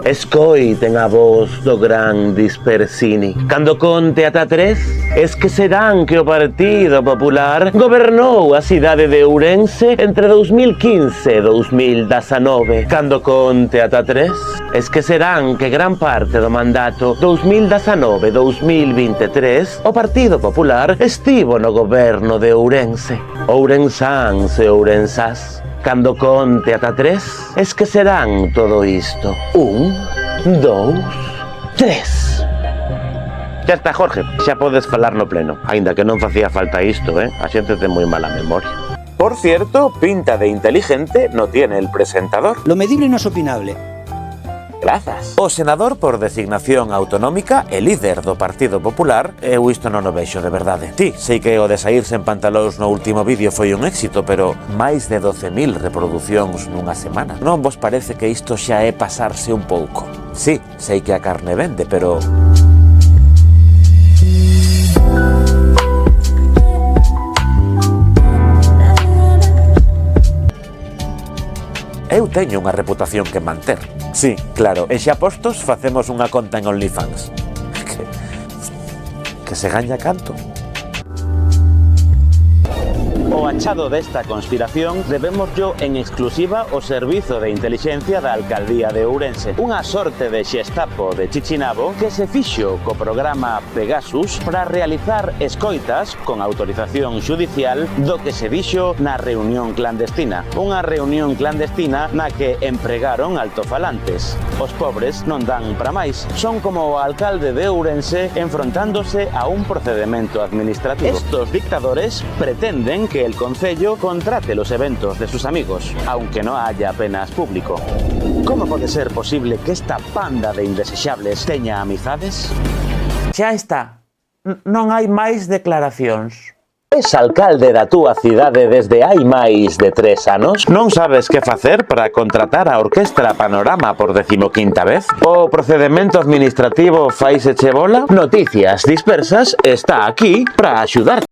Escoiten a voz do gran Dispersini. Cando conte ata 3, esquecerán que o Partido Popular gobernou a cidade de Ourense entre 2015 e 2019. Cando conte ata 3, esquecerán que gran parte do mandato 2019-2023 o Partido Popular estivo no goberno de Ourense. Ourensáns e ourensás, cando conte ata 3, esquecerán todo isto. 1, 2, 3. Ya está, Jorge, xa podes falar no pleno. Aínda que non facía falta isto, A xente ten moi mala memoria. Por cierto, pinta de inteligente no tiene el presentador. Lo medible no es opinable. Grazas. O senador por designación autonómica e líder do Partido Popular, eu isto non o vexo de verdade. Sí, sei que o de saírse en pantalóns no último vídeo foi un éxito, pero máis de 12.000 reproduccións nunha semana. Non vos parece que isto xa é pasarse un pouco? Sí, sei que a carne vende, pero... Eu teño unha reputación que manter. Sí, claro, e xa postos facemos unha conta en OnlyFans. Que se gaña canto. O achado desta conspiración debemos yo en exclusiva o Servizo de Intelixencia da Alcaldía de Ourense. Unha sorte de Xestapo de Chichinabo que se fixo co programa Pegasus para realizar escoitas con autorización xudicial do que se dixo na reunión clandestina. Unha reunión clandestina na que empregaron altofalantes. Os pobres non dan para máis. Son como o alcalde de Ourense enfrontándose a un procedimento administrativo. Estos dictadores pretenden que el concello contrate los eventos de sus amigos, aunque no haya apenas público. ¿Cómo puede ser posible que esta panda de indesexables teña amizades? Xa está. Non hai máis declaracións. Es alcalde da túa cidade desde hai máis de 3 anos? Non sabes que facer para contratar a Orquestra Panorama por 15ª vez? O procedimento administrativo faise che bola? Noticias Dispersas está aquí para axudar.